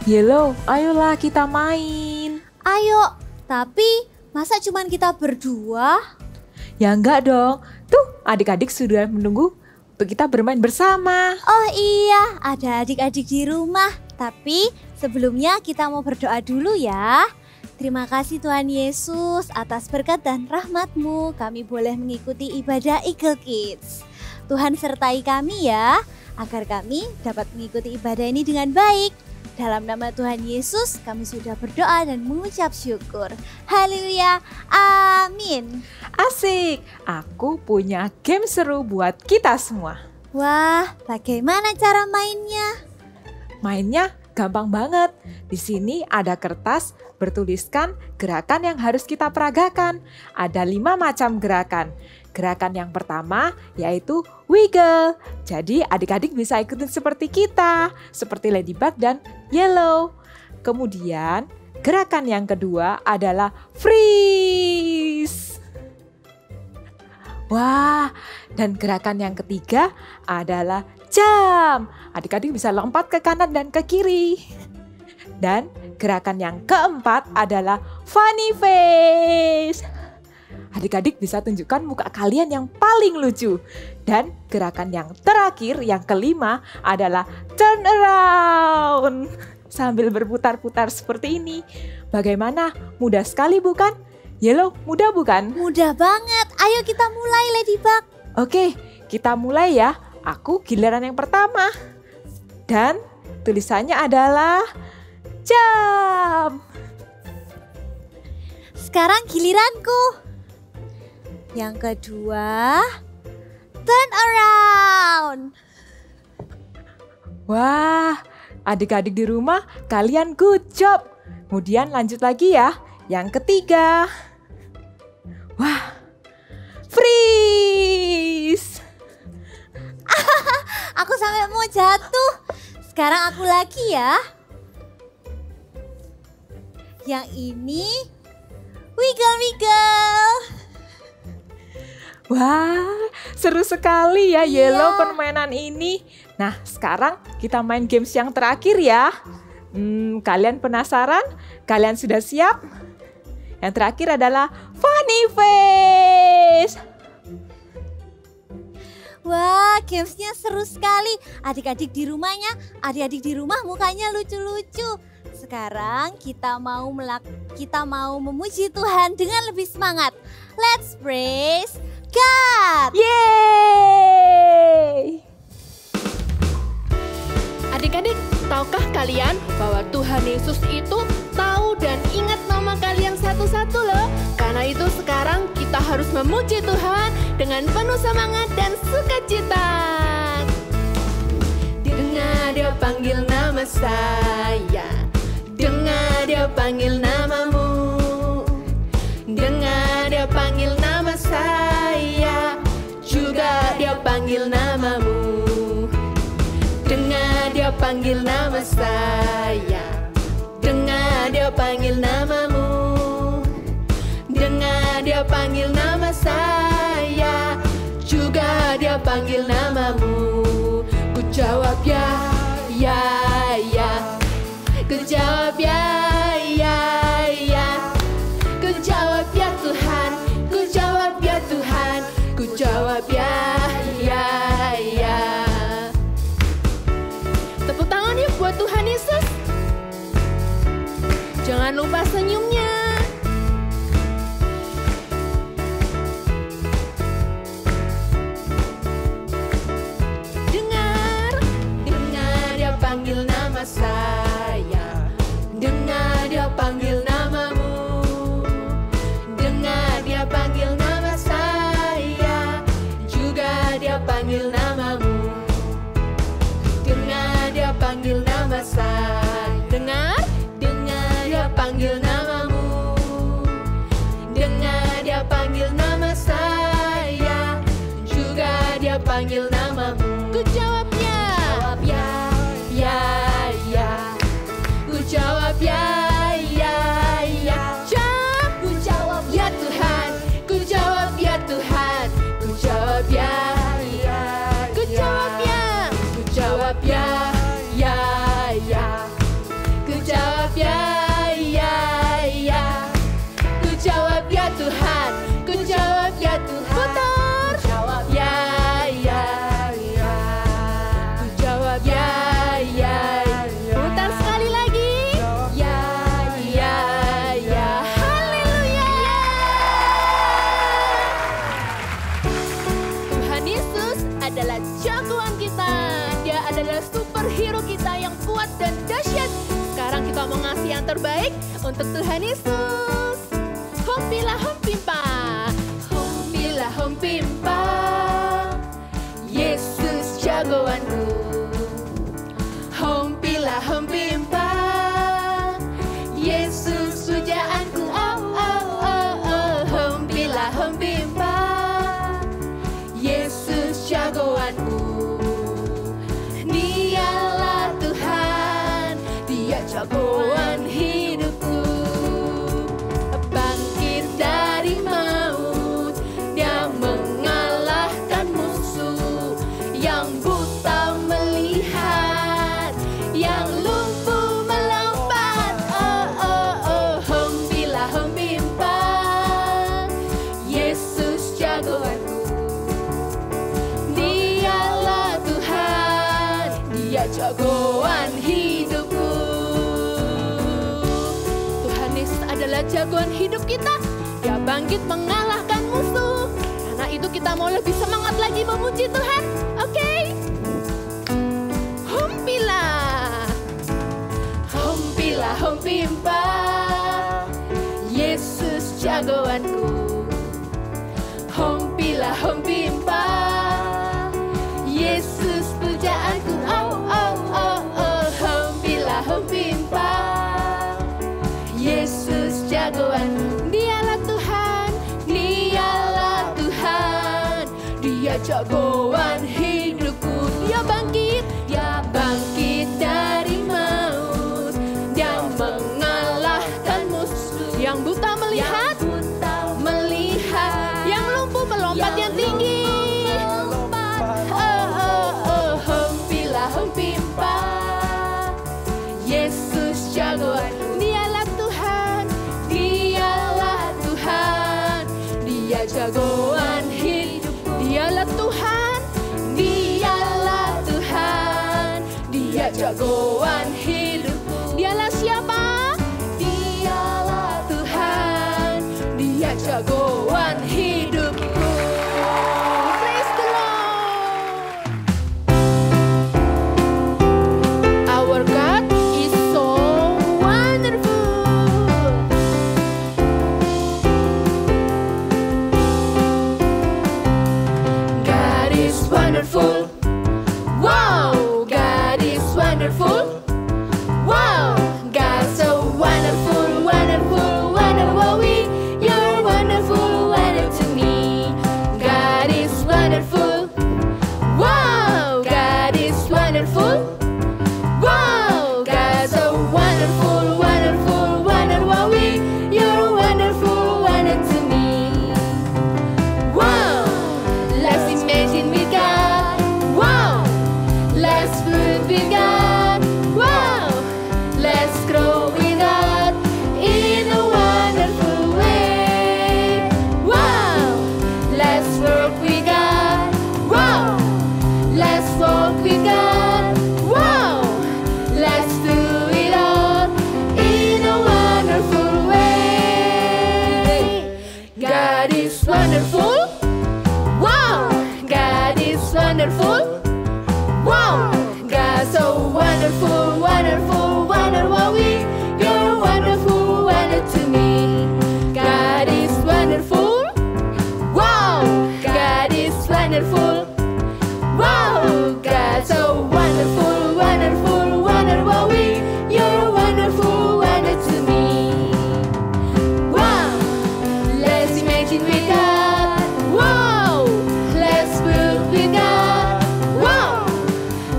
Yellow, ayolah kita main. Ayo, tapi masa cuman kita berdua? Ya enggak dong. Tuh, adik-adik sudah menunggu untuk kita bermain bersama. Oh iya, ada adik-adik di rumah. Tapi sebelumnya kita mau berdoa dulu ya. Terima kasih Tuhan Yesus atas berkat dan rahmat-Mu. Kami boleh mengikuti ibadah Eagle Kids. Tuhan sertai kami ya, agar kami dapat mengikuti ibadah ini dengan baik. Dalam nama Tuhan Yesus kami sudah berdoa dan mengucap syukur. Haleluya, amin. Asik, aku punya game seru buat kita semua. Wah, bagaimana cara mainnya? Mainnya gampang banget. Di sini ada kertas bertuliskan gerakan yang harus kita peragakan. Ada 5 macam gerakan. Gerakan yang pertama yaitu wiggle. Jadi adik-adik bisa ikutin seperti kita, seperti Ladybug dan Yellow. Kemudian gerakan yang kedua adalah freeze. Wah, dan gerakan yang ketiga adalah jump. Adik-adik bisa lompat ke kanan dan ke kiri. Dan gerakan yang keempat adalah funny face. Adik-adik bisa tunjukkan muka kalian yang paling lucu. Dan gerakan yang terakhir, yang kelima adalah turn around. Sambil berputar-putar seperti ini. Bagaimana? Mudah sekali bukan? Yellow, mudah bukan? Mudah banget, ayo kita mulai Ladybug. Oke, kita mulai ya. Aku giliran yang pertama. Dan tulisannya adalah jump. Sekarang giliranku. Yang kedua, turn around. Wah, adik-adik di rumah kalian good job. Kemudian lanjut lagi ya. Yang ketiga. Wah, freeze. Aku sampai mau jatuh. Sekarang aku lagi ya. Yang ini wiggle-wiggle. Wah, seru sekali ya Iya. Yellow permainan ini. Nah, sekarang kita main games yang terakhir ya. Kalian penasaran? Kalian sudah siap? Yang terakhir adalah funny face. Wah, gamesnya seru sekali. Adik-adik di rumah mukanya lucu-lucu. Sekarang kita mau memuji Tuhan dengan lebih semangat. Let's praise God. Yeay! Adik-adik, tahukah kalian bahwa Tuhan Yesus itu tahu dan ingat nama kalian satu-satu loh? Karena itu sekarang kita harus memuji Tuhan dengan penuh semangat dan sukacita. Dengar Dia panggil nama saya, dengar Dia panggil namamu, dengar Dia panggil nama saya, juga Dia panggil namamu. Dengar Dia panggil nama saya, dengar Dia panggil namamu, dengar Dia panggil nama saya, juga Dia panggil namamu. Ku jawab ya, ya, ya. Ku jawab ya, ya, ya. Ku jawab ya Tuhan, ku jawab ya Tuhan, ku jawab ya, ya, ya. Tepuk tangan yuk buat Tuhan Yesus. Jangan lupa senyumnya. Dengar Dia panggil nama saya, dengar Dia panggil namamu, dengar Dia panggil nama saya, juga Dia panggil namamu. Dengar Dia panggil nama saya, dengar Dia panggil namamu, dengar Dia panggil nama saya, juga Dia panggil namamu. Ku jawab ya, ya, ya. Ku jawab ya, ya, ya. Ku jawab ya Tuhan, ku jawab ya Tuhan, ku jawab ya, ya, ku jawab ya, ku jawab ya, ya, ya. Ku terbaik untuk Tuhan Yesus. Hompila hompimpa, hompila hompimpa, Yesus jagoanku. Hompila hompimpa, Yesus pujaanku. Oh oh oh oh, hompila hompimpa, Yesus jagoanku. Dialah Tuhan, Dia jagoan hidupku. Bangkit dari maut, Dia mengalahkan musuh. Yang buta melihat, yang lumpuh melompat. Oh oh oh, hompila hompimpa, Yesus jagoanku. Dialah Tuhan, Dia jagoan hidupku. Tuhan Yesus adalah jagoan hidup kita. Dia bangkit mengalahkan musuh. Karena itu kita mau lebih semangat lagi memuji Tuhan. Oke? Hompila, hompila hompimpa, Yesus jagoanku. Hompila hompimpa, Yesus pujaanku. Oh oh oh oh, hompila hompimpa, Yesus jagoanku. Dialah Tuhan, Dialah Tuhan, Dia jagoan hidupku. Dia bangkit dari maut, Dia mengalahkan musuh. Yang buta melihat, yang lumpuh melompat yang tinggi. Oh oh oh, hompila hompimpa, Yesus jagoanku. Dialah Tuhan, Dialah Tuhan, Dia jagoan hidupku. Dialah Tuhan, Dialah Tuhan, Dia jagoan hidupku. Dialah siapa? Dialah Tuhan, Dia jagoan hidupku. Praise the Lord. Our God is so wonderful. God is wonderful. Wow, God is wonderful. Wow, God so wonderful, wonderful, wonderful. You're wonderful, wonderful to me. God is wonderful. Wow, God is wonderful. Wow, God so wonderful, wonderful, wonderful. You're wonderful, wonderful to me. Wow, let's imagine with God. Wow, let's live with God. Wow, let's grow with God in a wonderful way. Wow, let's work with God. Wow, let's walk with God. Wow, let's do it all in a wonderful way. God is wonderful. Wow, God is wonderful. Wow, God so wonderful, wonderful, wonderful. You're wonderful, wonderful to me. God is wonderful. Wow, God is wonderful. Wow, God so wonderful, wonderful, wonderful. You're wonderful, wonderful to me. Wow, let's imagine with God. Wow, let's work with God. Wow,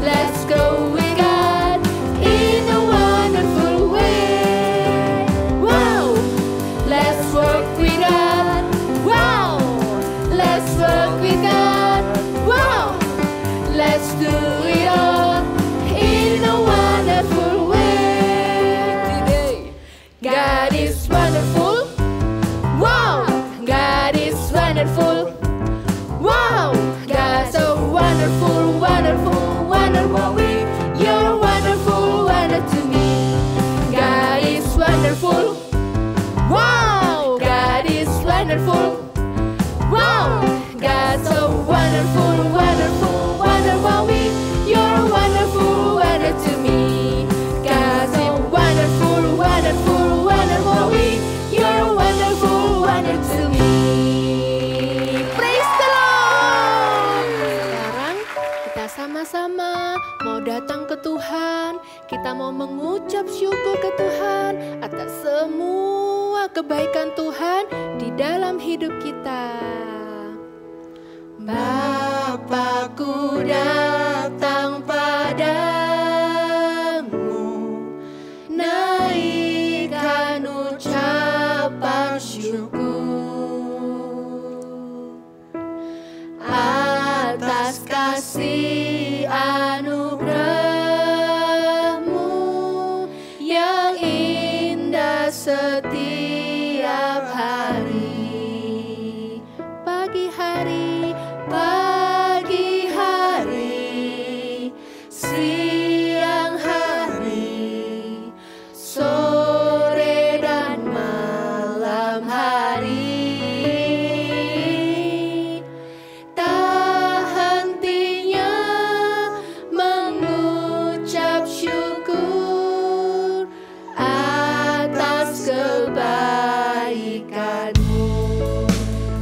let's go with God in a wonderful way. Wow, let's work with God. Wow, let's work with God. Wow, let's do it all in a wonderful way. God is wonderful. Wow, God is wonderful. Wow, God so wonderful, wonderful, wonderful. You're wonderful, wonderful to me. God is wonderful. Wow, God is wonderful. Wow, God so wonderful, wonderful, wonderful. You're wonderful, wonderful to me. God so wonderful, wonderful. kebaikan Tuhan di dalam hidup kita. Bapakku datang padamu, naikkan ucapan syukur atas kasih anugerah-Mu yang indah setiap hari. Pagi hari, siang hari, sore dan malam hari. Tak hentinya mengucap syukur atas kebaikan-Mu.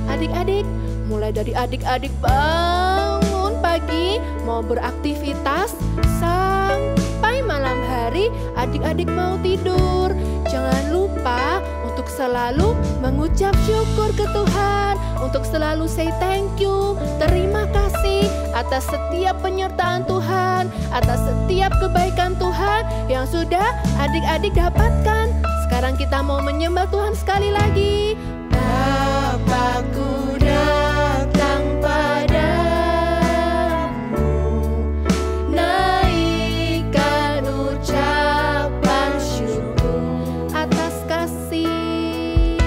Adik-adik, mulai dari adik-adik bangun pagi mau beraktivitas sampai malam hari adik-adik mau tidur, jangan lupa untuk selalu mengucap syukur ke Tuhan, untuk selalu say thank you, terima kasih atas setiap penyertaan Tuhan, atas setiap kebaikan Tuhan yang sudah adik-adik dapatkan. Sekarang kita mau menyembah Tuhan sekali lagi. Bapakku datang padamu, naikkan ucapan syukur atas kasih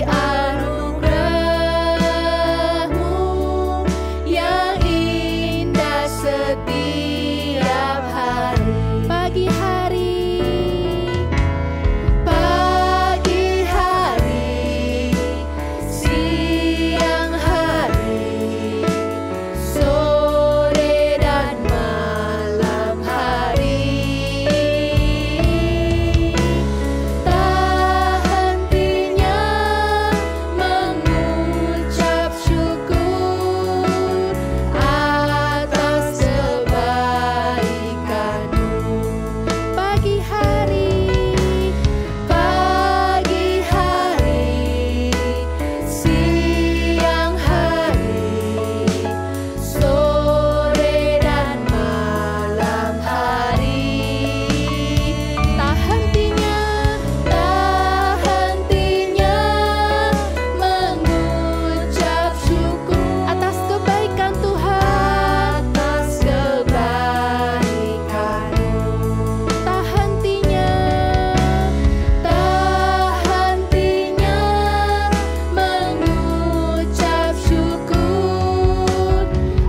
anugerah-Mu yang indah setiap hari. Pagi hari, siang hari, sore dan malam hari. Tak hentinya mengucap syukur atas kebaikan-Mu. Pagi hari, siang hari, sore dan malam hari. Tak hentinya mengucap syukur atas kebaikan Tuhan, atas kebaikan-Mu. Tak hentinya mengucap syukur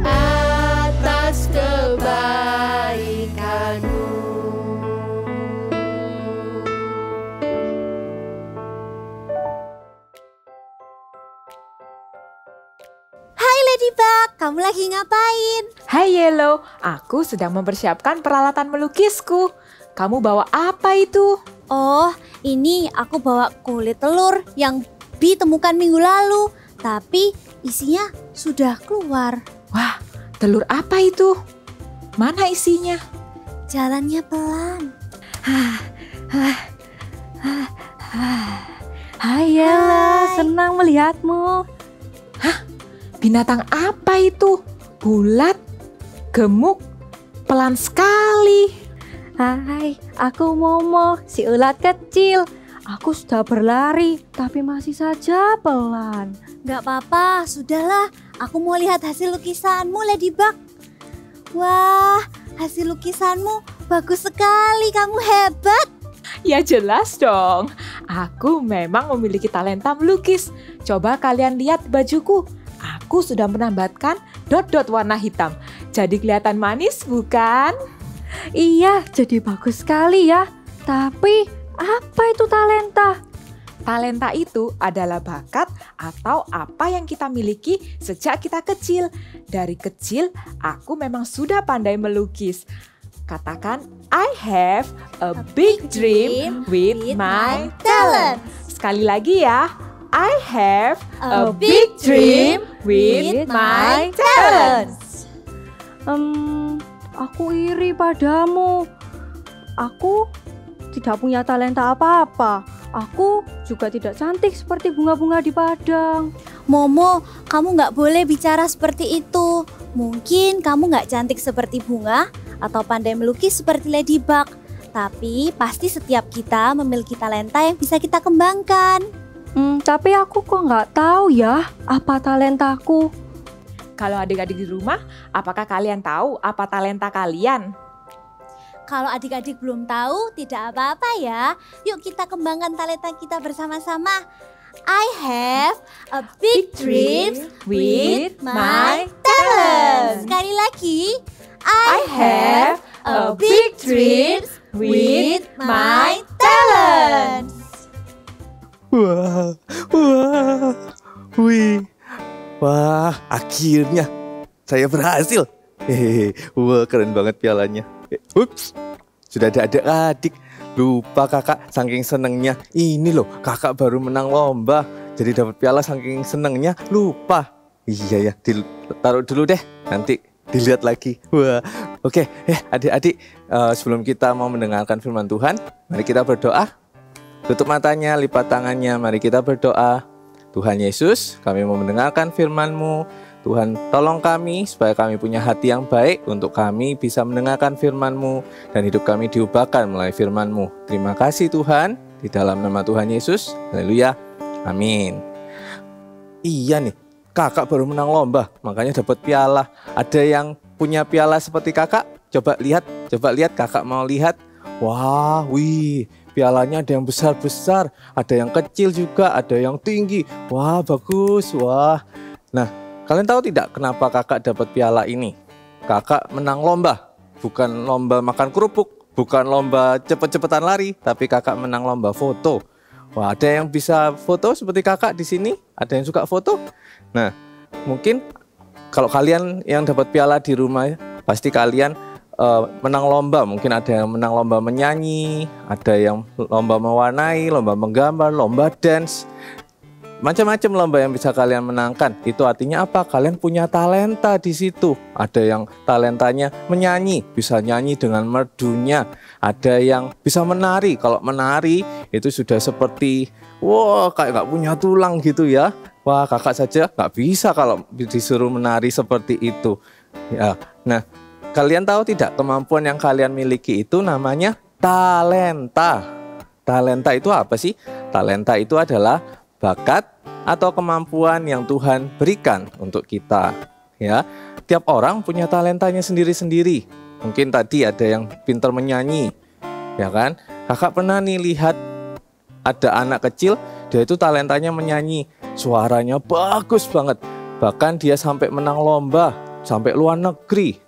atas kebaikan-Mu. Hai Ladybug, kamu lagi ngapain? Hai Yellow, aku sedang mempersiapkan peralatan melukisku. Kamu bawa apa itu? Oh, ini aku bawa kulit telur yang Bi temukan minggu lalu, tapi isinya sudah keluar. Wah, telur apa itu? Mana isinya? Jalannya pelan. Hai Yella, senang melihatmu. Binatang apa itu? Bulat, gemuk, pelan sekali. Hai, aku Momo, si ulat kecil. Aku sudah berlari, tapi masih saja pelan. Gak apa-apa, sudahlah. Aku mau lihat hasil lukisanmu, Ladybug. Wah, hasil lukisanmu bagus sekali, kamu hebat. Ya jelas dong, aku memang memiliki talenta melukis. Coba kalian lihat bajuku. Aku sudah menambahkan dot-dot warna hitam. Jadi kelihatan manis bukan? Iya, jadi bagus sekali ya. Tapi apa itu talenta? Talenta itu adalah bakat atau apa yang kita miliki sejak kita kecil. Dari kecil, aku memang sudah pandai melukis. Katakan, I have a big dream with my talent. Sekali lagi ya, I have a big dream with my talent. Aku iri padamu. Aku tidak punya talenta apa-apa. Aku juga tidak cantik seperti bunga-bunga di padang. Momo, kamu nggak boleh bicara seperti itu. Mungkin kamu nggak cantik seperti bunga atau pandai melukis seperti Ladybug. Tapi pasti setiap kita memiliki talenta yang bisa kita kembangkan. Tapi aku kok nggak tahu ya apa talentaku. Kalau adik-adik di rumah, apakah kalian tahu apa talenta kalian? Kalau adik-adik belum tahu, tidak apa-apa ya. Yuk kita kembangkan talenta kita bersama-sama. I have a big dream with my talent. Sekali lagi, I have a big dream with my talent. Wah, akhirnya saya berhasil. Wah, keren banget pialanya. Ups, sudah ada adik-adik. Lupa kakak saking senengnya. Ini loh, kakak baru menang lomba. Jadi dapat piala saking senengnya, lupa. Iya ya, taruh dulu deh. Nanti dilihat lagi. Wah, oke. Adik-adik, sebelum kita mau mendengarkan firman Tuhan, mari kita berdoa. Tutup matanya, lipat tangannya. Mari kita berdoa. Tuhan Yesus, kami mau mendengarkan firman-Mu. Tuhan, tolong kami supaya kami punya hati yang baik untuk kami bisa mendengarkan firman-Mu dan hidup kami diubahkan melalui firman-Mu. Terima kasih Tuhan, di dalam nama Tuhan Yesus. Haleluya. Amin. Iya nih, kakak baru menang lomba, makanya dapat piala. Ada yang punya piala seperti kakak? Coba lihat kakak mau lihat. Wah, pialanya ada yang besar-besar, ada yang kecil juga, ada yang tinggi. Wah, bagus. Wah. Nah, kalian tahu tidak kenapa kakak dapat piala ini? Kakak menang lomba, bukan lomba makan kerupuk, bukan lomba cepet-cepetan lari, tapi kakak menang lomba foto. Wah, ada yang bisa foto seperti kakak di sini? Ada yang suka foto? Nah, mungkin kalau kalian yang dapat piala di rumah, pasti kalian menang lomba. Mungkin ada yang menang lomba menyanyi, ada yang lomba mewarnai, lomba menggambar, lomba dance. Macam-macam lomba yang bisa kalian menangkan. Itu artinya apa? Kalian punya talenta di situ. Ada yang talentanya menyanyi, bisa nyanyi dengan merdunya. Ada yang bisa menari. Kalau menari itu sudah seperti kayak nggak punya tulang gitu ya. Wah, kakak saja nggak bisa kalau disuruh menari seperti itu. Ya, nah, kalian tahu tidak kemampuan yang kalian miliki itu namanya talenta. Talenta itu apa sih? Talenta itu adalah bakat atau kemampuan yang Tuhan berikan untuk kita. Ya, tiap orang punya talentanya sendiri-sendiri. Mungkin tadi ada yang pintar menyanyi, ya kan? Kakak pernah nih lihat ada anak kecil, dia itu talentanya menyanyi, suaranya bagus banget. Bahkan dia sampai menang lomba, sampai luar negeri.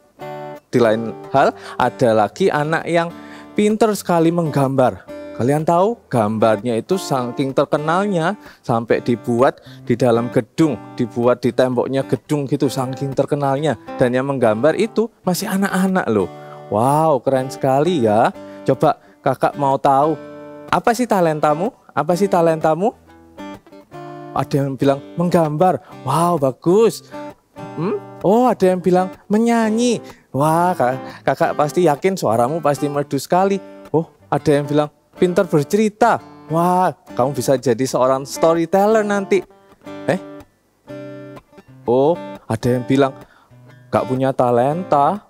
Di lain hal, ada lagi anak yang pintar sekali menggambar. Kalian tahu gambarnya itu saking terkenalnya sampai dibuat di dalam gedung, dibuat di temboknya gedung gitu, saking terkenalnya. Dan yang menggambar itu masih anak-anak loh. Wow, keren sekali ya. Coba kakak mau tahu, apa sih talentamu? Apa sih talentamu? Ada yang bilang menggambar. Wow, bagus. Oh, ada yang bilang menyanyi. Wah, kakak pasti yakin suaramu pasti merdu sekali. Oh, ada yang bilang pintar bercerita. Wah, kamu bisa jadi seorang storyteller nanti. Oh, ada yang bilang gak punya talenta.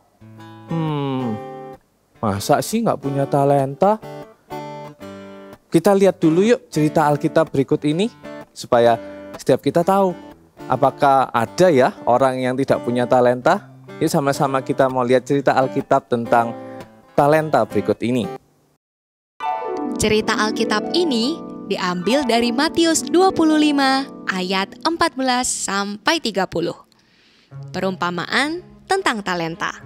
Masa sih gak punya talenta? Kita lihat dulu yuk cerita Alkitab berikut ini, supaya setiap kita tahu apakah ada ya orang yang tidak punya talenta. Yuk sama-sama kita mau lihat cerita Alkitab tentang talenta berikut ini. Cerita Alkitab ini diambil dari Matius 25 ayat 14 sampai 30. Perumpamaan tentang talenta.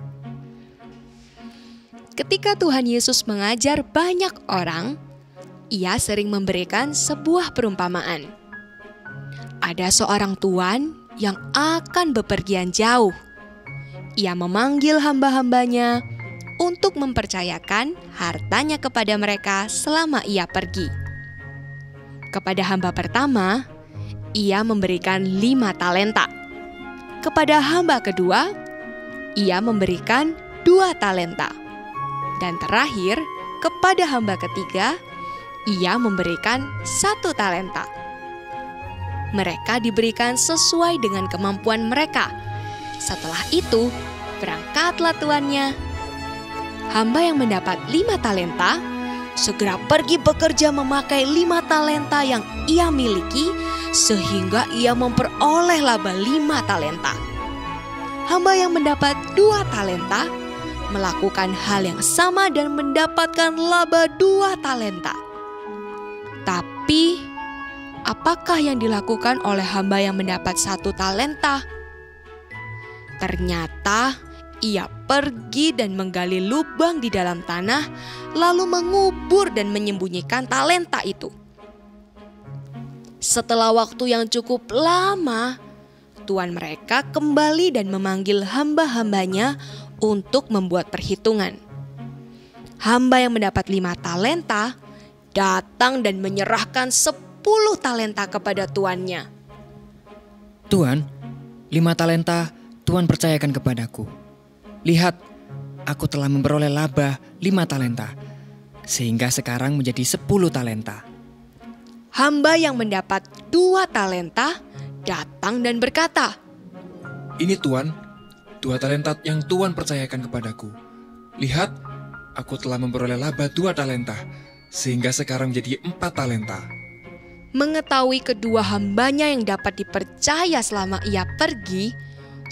Ketika Tuhan Yesus mengajar banyak orang, Ia sering memberikan sebuah perumpamaan. Ada seorang tuan yang akan bepergian jauh. Ia memanggil hamba-hambanya untuk mempercayakan hartanya kepada mereka selama ia pergi. Kepada hamba pertama, ia memberikan 5 talenta. Kepada hamba kedua, ia memberikan 2 talenta. Dan terakhir, kepada hamba ketiga, ia memberikan 1 talenta. Mereka diberikan sesuai dengan kemampuan mereka. Setelah itu, berangkatlah tuannya. Hamba yang mendapat 5 talenta segera pergi bekerja memakai 5 talenta yang ia miliki sehingga ia memperoleh laba 5 talenta. Hamba yang mendapat 2 talenta melakukan hal yang sama dan mendapatkan laba 2 talenta. Tapi, apakah yang dilakukan oleh hamba yang mendapat 1 talenta? Ternyata ia pergi dan menggali lubang di dalam tanah, lalu mengubur dan menyembunyikan talenta itu. Setelah waktu yang cukup lama, tuan mereka kembali dan memanggil hamba-hambanya untuk membuat perhitungan. Hamba yang mendapat 5 talenta datang dan menyerahkan 10 talenta kepada tuannya. Tuan, 5 talenta Tuan percayakan kepadaku. Lihat, aku telah memperoleh laba 5 talenta, sehingga sekarang menjadi 10 talenta. Hamba yang mendapat 2 talenta datang dan berkata, Ini Tuan, 2 talenta yang Tuan percayakan kepadaku. Lihat, aku telah memperoleh laba 2 talenta, sehingga sekarang menjadi 4 talenta. Mengetahui kedua hambanya yang dapat dipercaya selama ia pergi,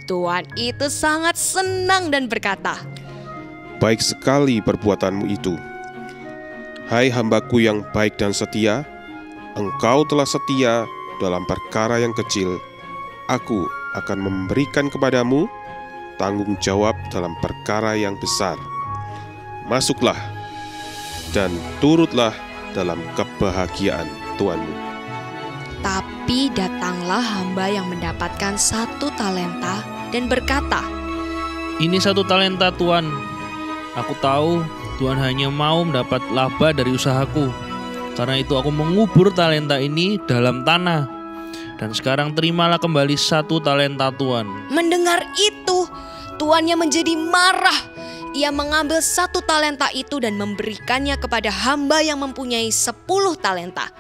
tuan itu sangat senang dan berkata, Baik sekali perbuatanmu itu. Hai hambaku yang baik dan setia, engkau telah setia dalam perkara yang kecil. Aku akan memberikan kepadamu tanggung jawab dalam perkara yang besar. Masuklah dan turutlah dalam kebahagiaan tuanmu. Tapi datanglah hamba yang mendapatkan 1 talenta dan berkata, Ini 1 talenta Tuan. Aku tahu Tuan hanya mau mendapat laba dari usahaku. Karena itu aku mengubur talenta ini dalam tanah. Dan sekarang terimalah kembali 1 talenta Tuan. Mendengar itu, tuannya menjadi marah. Ia mengambil 1 talenta itu dan memberikannya kepada hamba yang mempunyai 10 talenta.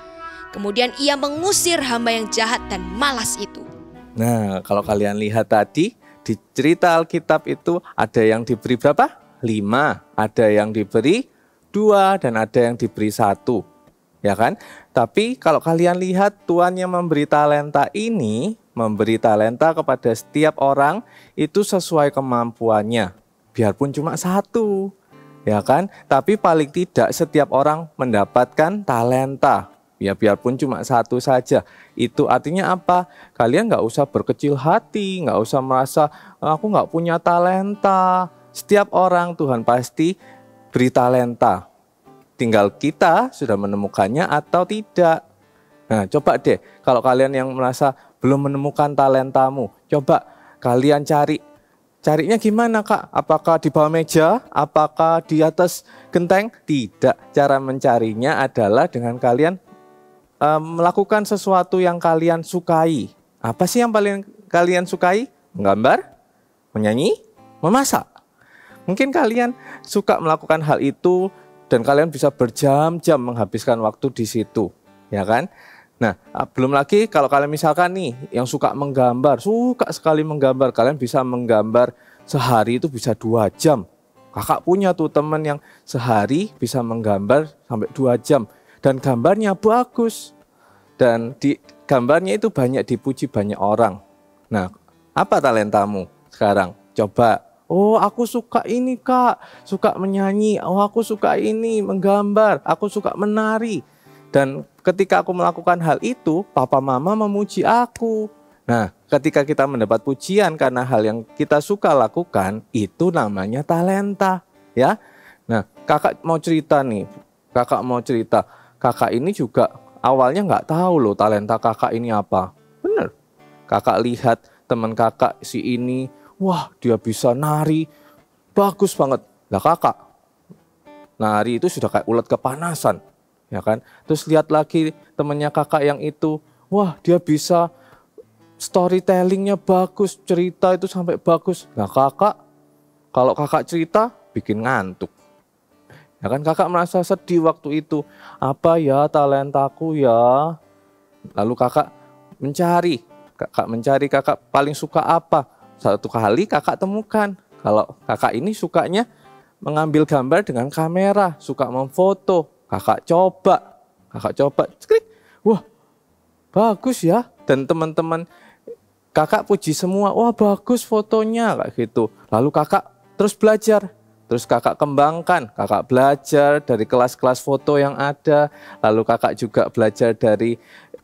Kemudian ia mengusir hamba yang jahat dan malas itu. Nah, kalau kalian lihat tadi, di cerita Alkitab itu ada yang diberi berapa? 5, ada yang diberi 2, dan ada yang diberi 1. Ya kan? Tapi kalau kalian lihat Tuhan yang memberi talenta ini, memberi talenta kepada setiap orang itu sesuai kemampuannya. Biarpun cuma 1, ya kan? Tapi paling tidak setiap orang mendapatkan talenta. Ya biarpun cuma 1 saja. Itu artinya apa? Kalian nggak usah berkecil hati, nggak usah merasa aku nggak punya talenta. Setiap orang Tuhan pasti beri talenta. Tinggal kita sudah menemukannya atau tidak. Nah coba deh, kalau kalian yang merasa belum menemukan talentamu, coba kalian carinya gimana Kak? Apakah di bawah meja? Apakah di atas genteng? Tidak. Cara mencarinya adalah dengan kalian melakukan sesuatu yang kalian sukai. Apa sih yang paling kalian sukai? Menggambar, menyanyi, memasak. Mungkin kalian suka melakukan hal itu dan kalian bisa berjam-jam menghabiskan waktu di situ, ya kan? Nah, belum lagi kalau kalian misalkan nih yang suka menggambar, suka sekali menggambar, kalian bisa menggambar sehari itu bisa 2 jam. Kakak punya tuh teman yang sehari bisa menggambar sampai 2 jam. Dan gambarnya bagus. Dan di gambarnya itu banyak dipuji banyak orang. Nah, apa talentamu sekarang? Coba. Oh, aku suka ini Kak. Suka menyanyi. Oh, aku suka ini menggambar. Aku suka menari. Dan ketika aku melakukan hal itu, papa mama memuji aku. Nah, ketika kita mendapat pujian karena hal yang kita suka lakukan, itu namanya talenta. Ya. Nah, kakak mau cerita nih. Kakak ini juga awalnya nggak tahu loh talenta kakak ini apa. Bener. Kakak lihat teman kakak si ini, wah dia bisa nari, bagus banget. Lah kakak, nari itu sudah kayak ulat kepanasan, ya kan? Terus lihat lagi temannya kakak yang itu, wah dia bisa storytellingnya bagus, cerita itu sampai bagus. Nah kakak, kalau kakak cerita bikin ngantuk. Ya kan kakak merasa sedih waktu itu. Apa ya talentaku ya? Lalu kakak mencari. Kakak paling suka apa? Satu kali kakak temukan. Kalau kakak ini sukanya mengambil gambar dengan kamera, suka memfoto. Kakak coba. Klik. Wah, bagus ya. Dan teman-teman kakak puji semua. Wah, bagus fotonya kayak gitu. Lalu kakak terus belajar. Terus kakak kembangkan, kakak belajar dari kelas-kelas foto yang ada, lalu kakak juga belajar dari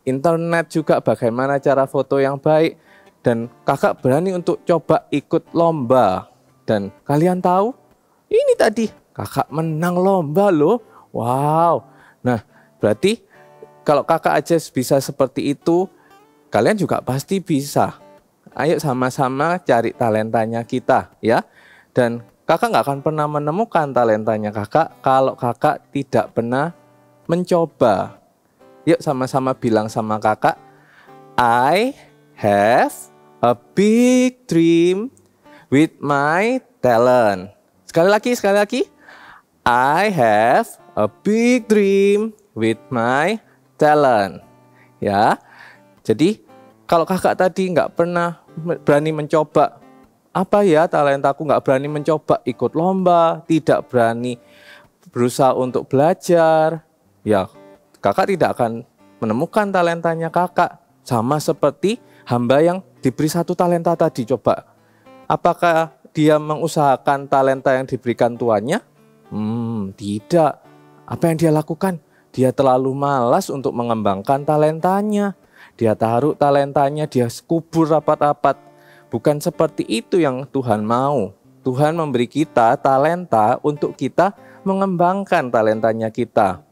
internet juga bagaimana cara foto yang baik, dan kakak berani untuk coba ikut lomba. Dan kalian tahu, ini tadi kakak menang lomba loh. Wow. Nah, berarti kalau kakak aja bisa seperti itu, kalian juga pasti bisa. Ayo sama-sama cari talentanya kita ya. Dan kakak nggak akan pernah menemukan talentanya kakak kalau kakak tidak pernah mencoba. Yuk sama-sama bilang sama kakak, I have a big dream with my talent. Sekali lagi. I have a big dream with my talent. Ya, jadi kalau kakak tadi nggak pernah berani mencoba, apa ya talentaku, nggak berani mencoba ikut lomba, tidak berani berusaha untuk belajar, ya kakak tidak akan menemukan talentanya kakak. Sama seperti hamba yang diberi 1 talenta tadi. Coba, apakah dia mengusahakan talenta yang diberikan tuannya? Tidak. Apa yang dia lakukan? Dia terlalu malas untuk mengembangkan talentanya. Dia taruh talentanya, dia kubur rapat-rapat. Bukan seperti itu yang Tuhan mau. Tuhan memberi kita talenta untuk kita mengembangkan talentanya kita.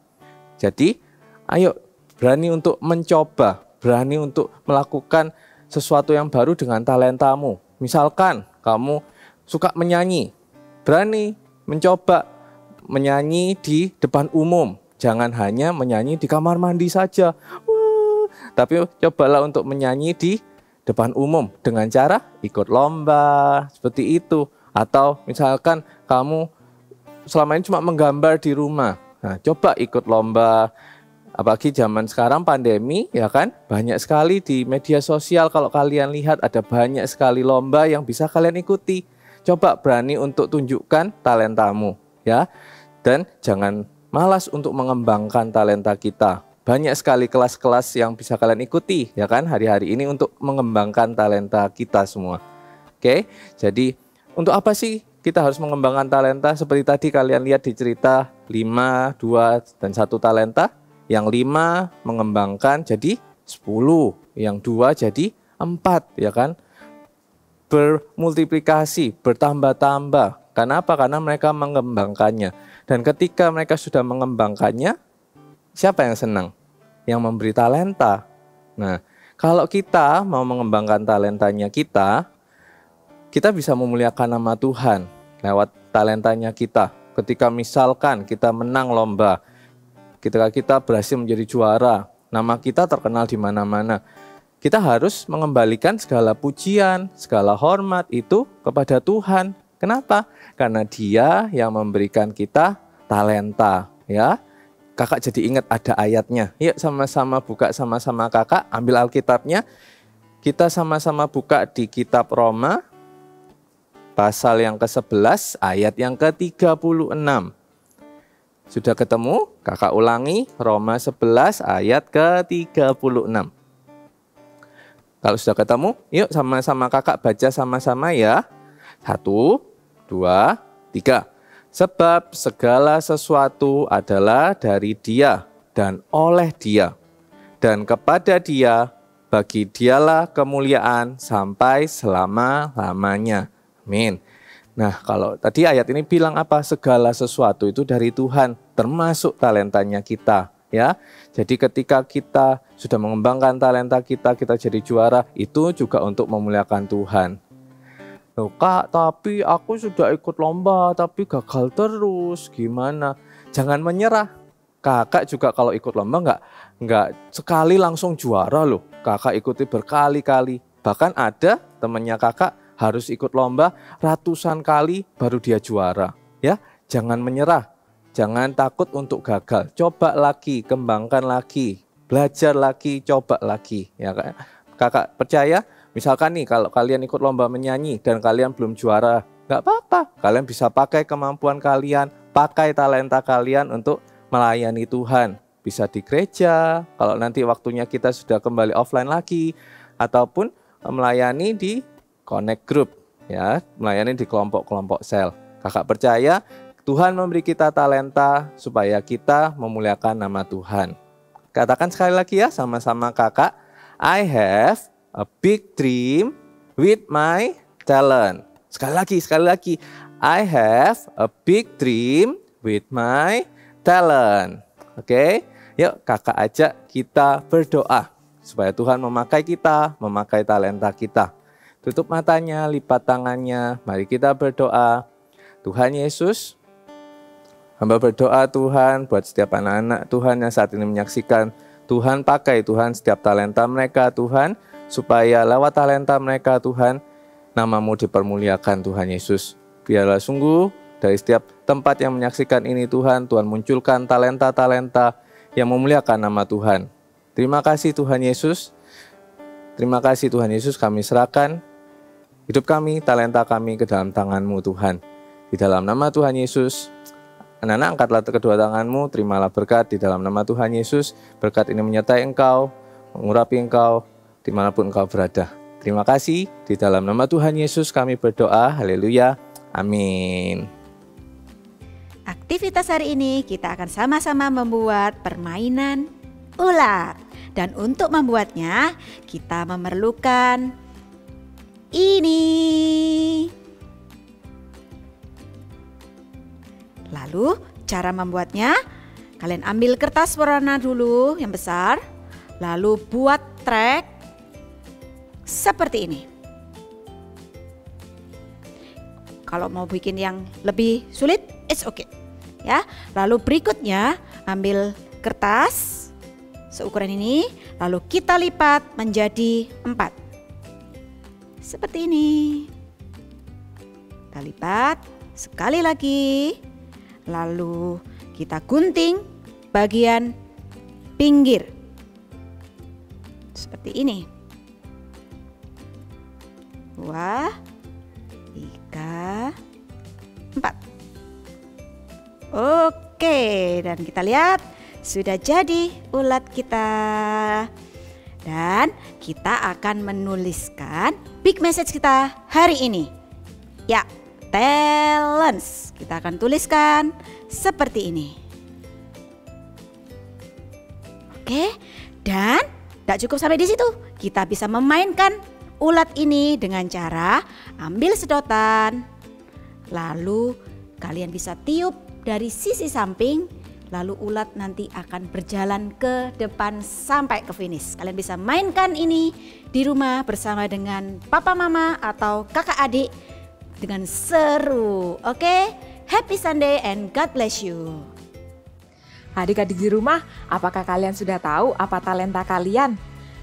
Jadi, ayo berani untuk mencoba, berani untuk melakukan sesuatu yang baru dengan talentamu. Misalkan kamu suka menyanyi, berani mencoba menyanyi di depan umum. Jangan hanya menyanyi di kamar mandi saja. Tapi cobalah untuk menyanyi di depan umum dengan cara ikut lomba seperti itu. Atau misalkan kamu selama ini cuma menggambar di rumah, nah coba ikut lomba. Apalagi zaman sekarang pandemi ya kan, banyak sekali di media sosial kalau kalian lihat ada banyak sekali lomba yang bisa kalian ikuti. Coba berani untuk tunjukkan talentamu ya. Dan jangan malas untuk mengembangkan talenta kita. Banyak sekali kelas-kelas yang bisa kalian ikuti ya kan hari-hari ini untuk mengembangkan talenta kita semua. Oke, jadi untuk apa sih kita harus mengembangkan talenta? Seperti tadi kalian lihat di cerita 5, 2, dan 1 talenta. Yang 5 mengembangkan jadi 10, yang 2 jadi 4 ya kan. Bermultiplikasi, bertambah-tambah. Kenapa? Karena mereka mengembangkannya. Dan ketika mereka sudah mengembangkannya, siapa yang senang? Yang memberi talenta. Nah, kalau kita mau mengembangkan talentanya kita bisa memuliakan nama Tuhan lewat talentanya kita. Ketika misalkan kita menang lomba, ketika kita berhasil menjadi juara, nama kita terkenal di mana-mana. Kita harus mengembalikan segala pujian, segala hormat itu kepada Tuhan. Kenapa? Karena Dia yang memberikan kita talenta, ya. Kakak jadi ingat ada ayatnya. Yuk sama-sama buka sama-sama kakak, ambil Alkitabnya. Kita sama-sama buka di kitab Roma, pasal yang ke-11, ayat yang ke-36. Sudah ketemu? Kakak ulangi, Roma 11 ayat ke-36. Kalau sudah ketemu, yuk sama-sama kakak baca sama-sama ya. 1, 2, 3. Sebab segala sesuatu adalah dari Dia dan oleh Dia, dan kepada Dia, bagi Dialah kemuliaan sampai selama-lamanya. Amin. Nah, kalau tadi ayat ini bilang apa? Segala sesuatu itu dari Tuhan, termasuk talentanya kita, ya. Jadi ketika kita sudah mengembangkan talenta kita jadi juara, itu juga untuk memuliakan Tuhan. Loh, Kak, tapi aku sudah ikut lomba tapi gagal terus, gimana? Jangan menyerah. Kakak juga kalau ikut lomba nggak sekali langsung juara loh. Kakak ikuti berkali-kali. Bahkan ada temannya kakak harus ikut lomba ratusan kali baru dia juara. Ya, jangan menyerah. Jangan takut untuk gagal. Coba lagi, kembangkan lagi, belajar lagi, coba lagi. Ya, kakak percaya, misalkan nih kalau kalian ikut lomba menyanyi dan kalian belum juara, nggak apa-apa. Kalian bisa pakai kemampuan kalian, pakai talenta kalian untuk melayani Tuhan. Bisa di gereja, kalau nanti waktunya kita sudah kembali offline lagi, ataupun melayani di connect group, ya, melayani di kelompok-kelompok sel. Kakak percaya Tuhan memberi kita talenta supaya kita memuliakan nama Tuhan. Katakan sekali lagi ya sama-sama kakak. I have a big dream with my talent. Sekali lagi. I have a big dream with my talent. Oke, yuk kakak ajak kita berdoa supaya Tuhan memakai kita, memakai talenta kita. Tutup matanya, lipat tangannya. Mari kita berdoa. Tuhan Yesus, hamba berdoa Tuhan buat setiap anak-anak Tuhan yang saat ini menyaksikan. Tuhan pakai Tuhan setiap talenta mereka Tuhan, supaya lewat talenta mereka Tuhan, nama-Mu dipermuliakan Tuhan Yesus. Biarlah sungguh dari setiap tempat yang menyaksikan ini Tuhan, Tuhan munculkan talenta-talenta yang memuliakan nama Tuhan. Terima kasih Tuhan Yesus. Terima kasih Tuhan Yesus, kami serahkan hidup kami, talenta kami ke dalam tangan-Mu Tuhan. Di dalam nama Tuhan Yesus, anak-anak angkatlah kedua tanganmu, terimalah berkat di dalam nama Tuhan Yesus. Berkat ini menyertai engkau, mengurapi engkau, dimanapun engkau berada. Terima kasih, di dalam nama Tuhan Yesus kami berdoa, haleluya, amin. Aktivitas hari ini kita akan sama-sama membuat permainan ular. Dan untuk membuatnya, kita memerlukan ini. Lalu cara membuatnya, kalian ambil kertas warna dulu yang besar, lalu buat trek seperti ini. Kalau mau bikin yang lebih sulit, it's okay. Ya, lalu berikutnya ambil kertas seukuran ini, lalu kita lipat menjadi 4. Seperti ini. Kita lipat sekali lagi. Lalu kita gunting bagian pinggir. Seperti ini. 2, 3, 4. Oke, dan kita lihat sudah jadi ulat kita. Dan kita akan menuliskan big message kita hari ini. Ya, talents. Kita akan tuliskan seperti ini. Oke, dan tidak cukup sampai di situ. Kita bisa memainkan ulat ini dengan cara ambil sedotan, lalu kalian bisa tiup dari sisi samping, lalu ulat nanti akan berjalan ke depan sampai ke finish. Kalian bisa mainkan ini di rumah bersama dengan papa mama atau kakak adik dengan seru. Oke, happy Sunday and God bless you. Adik-adik di rumah, apakah kalian sudah tahu apa talenta kalian?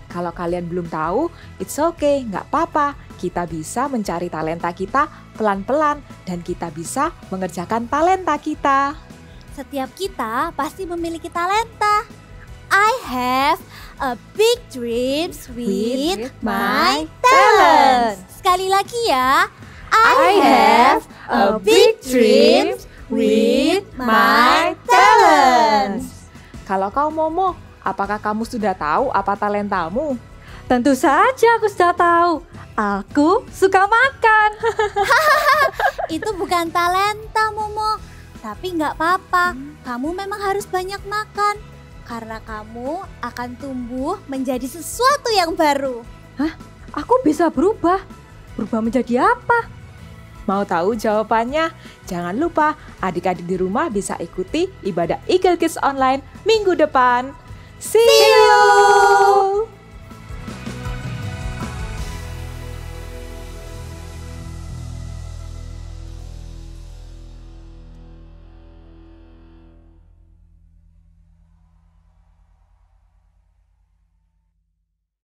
Kalau kalian belum tahu, it's okay, nggak apa-apa. Kita bisa mencari talenta kita pelan-pelan dan kita bisa mengerjakan talenta kita. Setiap kita pasti memiliki talenta. I have a big dreams with my talent. Sekali lagi ya. I have a big dreams with my talent. Kalau kau Momo, apakah kamu sudah tahu apa talentamu? Tentu saja aku sudah tahu. Aku suka makan. Itu bukan talenta, Momo. Tapi nggak apa-apa, kamu memang harus banyak makan. Karena kamu akan tumbuh menjadi sesuatu yang baru. Hah? Aku bisa berubah? Berubah menjadi apa? Mau tahu jawabannya? Jangan lupa adik-adik di rumah bisa ikuti ibadah Eagle Kids Online minggu depan. See you!